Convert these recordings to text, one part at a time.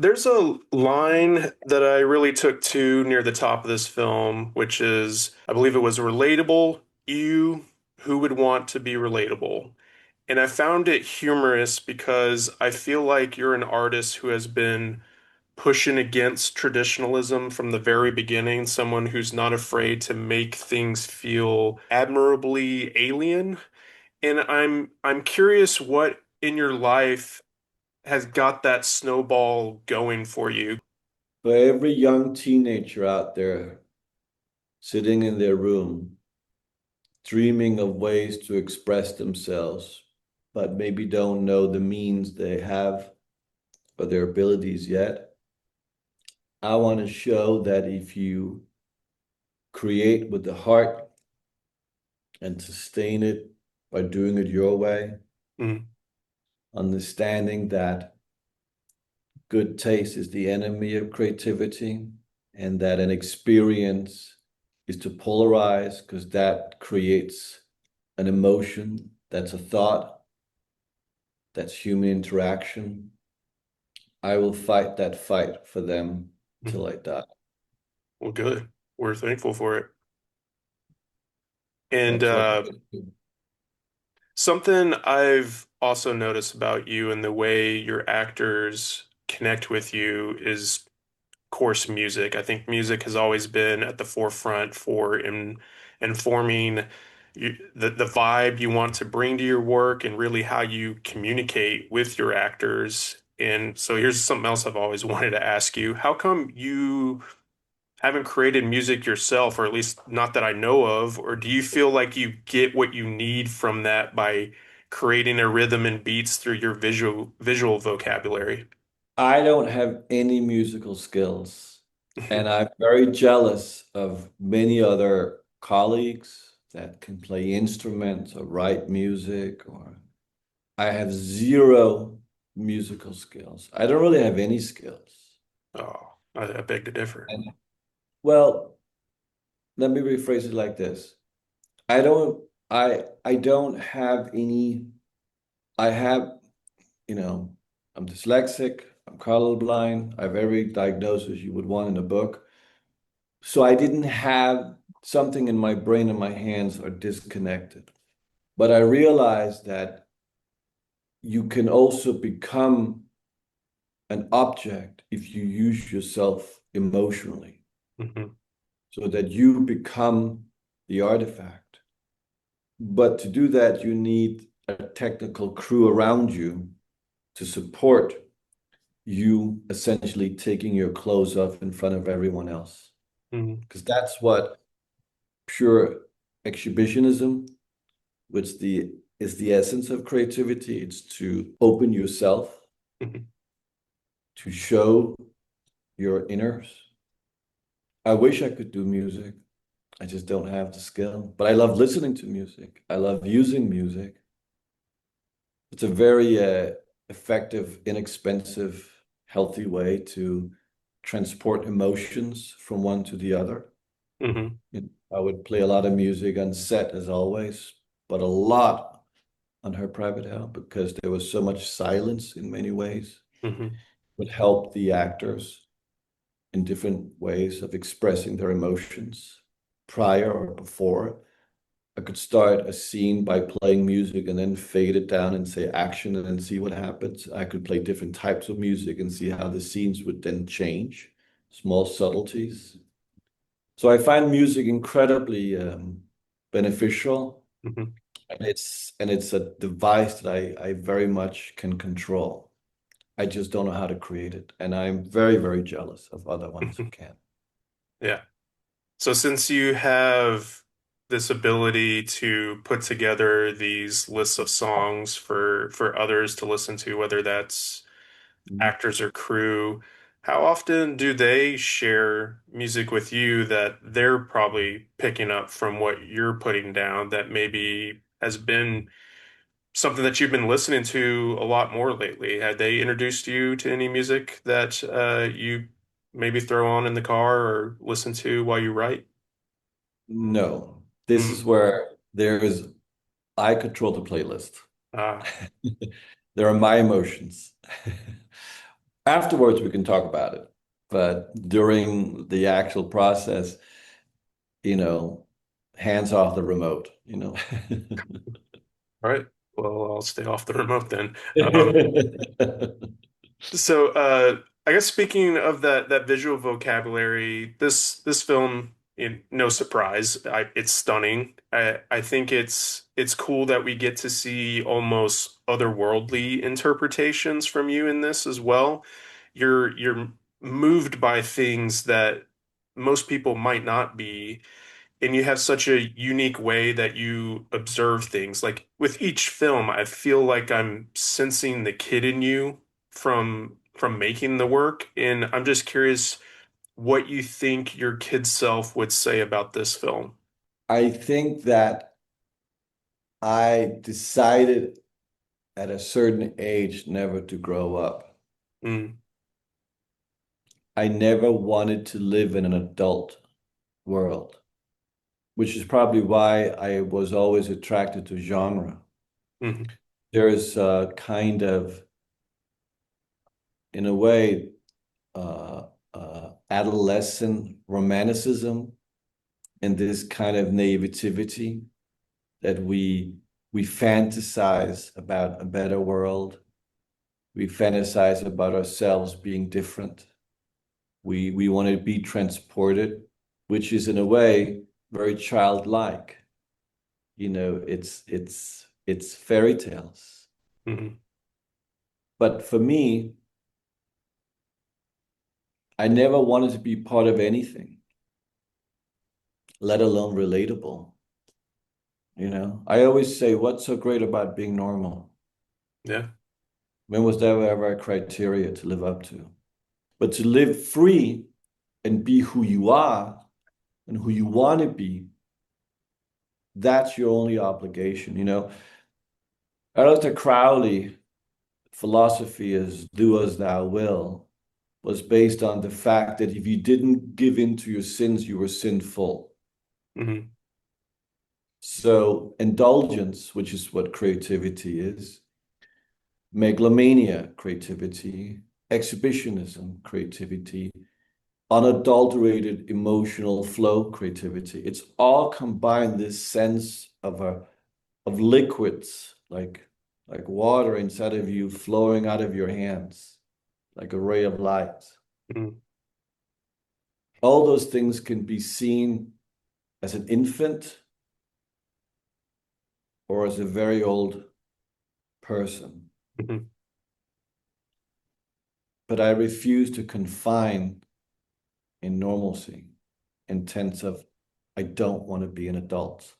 There's a line that I really took to near the top of this film, which is, I believe it was relatable. You, who would want to be relatable? And I found it humorous because I feel like you're an artist who has been pushing against traditionalism from the very beginning, someone who's not afraid to make things feel admirably alien. And I'm curious what in your life has got that snowball going for you. For every young teenager out there sitting in their room, dreaming of ways to express themselves, but maybe don't know the means they have or their abilities yet, I want to show that if you create with the heart and sustain it by doing it your way, Mm, understanding that good taste is the enemy of creativity and that an experience is to polarize because that creates an emotion that's a thought, that's human interaction. I will fight that fight for them till mm. I die. Well, good. We're thankful for it. And That's what I do. something I've also noticed about you and the way your actors connect with you is, of course, music. I think music has always been at the forefront for informing the vibe you want to bring to your work and really how you communicate with your actors. And so here's something else I've always wanted to ask you. How come you haven't created music yourself, or at least not that I know of, or do you feel like you get what you need from that by creating a rhythm and beats through your visual vocabulary? I don't have any musical skills, and I'm very jealous of many other colleagues that can play instruments or write music, or I have zero musical skills. I don't really have any skills. Oh, I beg to differ. And well, let me rephrase it like this. I don't have any I have, you know, I'm dyslexic, I'm colorblind, I have every diagnosis you would want in a book. So I didn't have something in my brain and my hands are disconnected. But I realized that you can also become an object if you use yourself emotionally, Hmm. so that you become the artifact. But to do that, you need a technical crew around you to support you essentially taking your clothes off in front of everyone else. Hmm. Because that's what pure exhibitionism, which the is the essence of creativity. It's to open yourself, Hmm. to show your inners. I wish I could do music. I just don't have the skill. But I love listening to music. I love using music. It's a very effective, inexpensive, healthy way to transport emotions from one to the other. Hmm. I would play a lot of music on set as always, but a lot on her private house because there was so much silence in many ways. Hmm. Would help the actors in different ways of expressing their emotions prior or before. I could start a scene by playing music and then fade it down and say action and then see what happens. I could play different types of music and see how the scenes would then change, small subtleties. So I find music incredibly beneficial, Hmm. and it's a device that I very much can control. I just don't know how to create it, and I'm very, very jealous of other ones who can. Yeah. So since you have this ability to put together these lists of songs for others to listen to, whether that's Mhm. actors or crew, how often do they share music with you that they're probably picking up from what you're putting down that maybe has been something that you've been listening to a lot more lately? Had they introduced you to any music that you maybe throw on in the car or listen to while you write? No, this is Mm. where I control the playlist. Ah. There are my emotions. Afterwards, we can talk about it. But during the actual process, you know, hands off the remote, you know. All right. Well, I'll stay off the remote then. So, I guess speaking of that visual vocabulary, this film, no surprise, it's stunning. I think it's cool that we get to see almost otherworldly interpretations from you in this as well. You're moved by things that most people might not be, and you have such a unique way that you observe things. Like with each film, I feel like I'm sensing the kid in you from making the work, and I'm just curious what you think your kid self would say about this film. I think that I decided at a certain age never to grow up. Mm, I never wanted to live in an adult world, which is probably why I was always attracted to genre. mhm, There is a kind of, in a way, uh, adolescent romanticism and this kind of naivety that we fantasize about a better world. We fantasize about ourselves being different. We want to be transported, which is in a way very childlike. It's fairy tales. mhm, But for me, I never wanted to be part of anything, let alone relatable. I always say, what's so great about being normal? yeah. When was there ever a criteria to live up to? But to live free and be who you are and who you want to be, that's your only obligation. Aleister Crowley philosophy is do as thou will was based on the fact that if you didn't give in to your sins, you were sinful. Mhm, So indulgence, which is what creativity is, megalomania, creativity, exhibitionism, creativity, unadulterated emotional flow, creativity. It's all combined this sense of liquids like water inside of you flowing out of your hands like a ray of light. mhm, All those things can be seen as an infant or as a very old person. mhm. But I refuse to confine in normalcy in terms of I don't want to be an adult.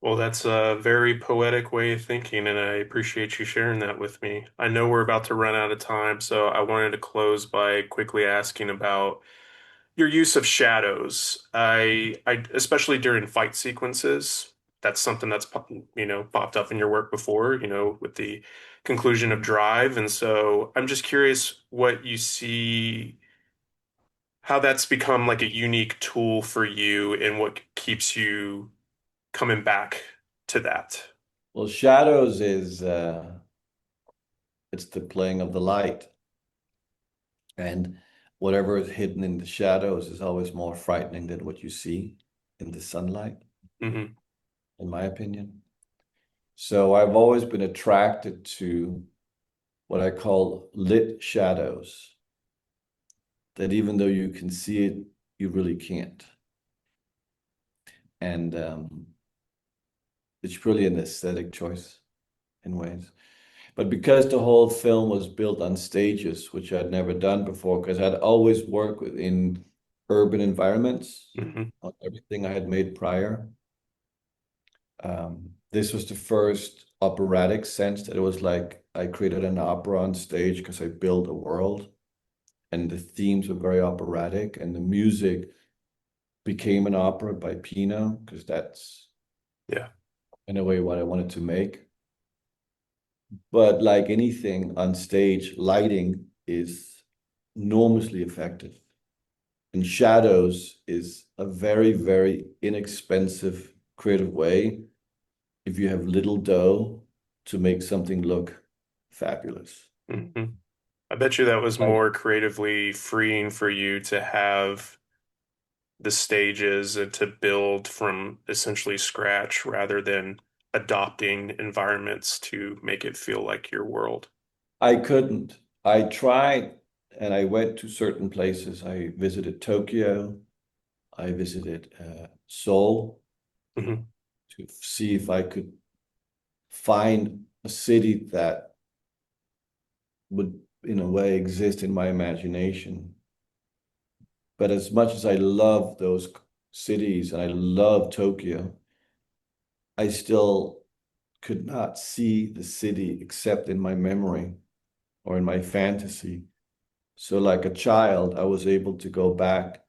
Well, that's a very poetic way of thinking, and I appreciate you sharing that with me. I know we're about to run out of time, so I wanted to close by quickly asking about your use of shadows. I especially during fight sequences, that's something that's popped up in your work before, with the conclusion of Drive, and so I'm just curious what you see, how that's become like a unique tool for you, and what keeps you coming back to that. Well, shadows is it's the playing of the light, and whatever is hidden in the shadows is always more frightening than what you see in the sunlight, Hmm. in my opinion. So I've always been attracted to what I call lit shadows, that even though you can see it, you really can't. And it's really an aesthetic choice in ways. But because the whole film was built on stages, which I'd never done before, because I'd always worked in urban environments Hmm. on everything I had made prior. This was the first operatic sense that it was like I created an opera on stage because I built a world and the themes were very operatic and the music became an opera by Pino because that's Yeah. in a way what I wanted to make. But like anything on stage, lighting is enormously effective. And shadows is a very, very inexpensive creative way if you have little dough to make something look fabulous. Hmm. I bet you that was Like more creatively freeing for you to have the stages and to build from essentially scratch rather than adopting environments to make it feel like your world. I couldn't. I tried and I went to certain places. I visited Tokyo. I visited Seoul Hmm. to see if I could find a city that would, in a way, exist in my imagination. But as much as I love those cities and I love Tokyo, I still could not see the city except in my memory or in my fantasy. So, like a child, I was able to go back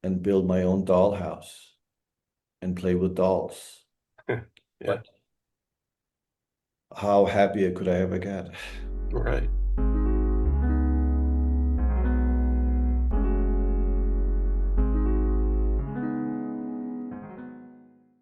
and build my own dollhouse and play with dolls. Yeah, But how happy could I ever get? right.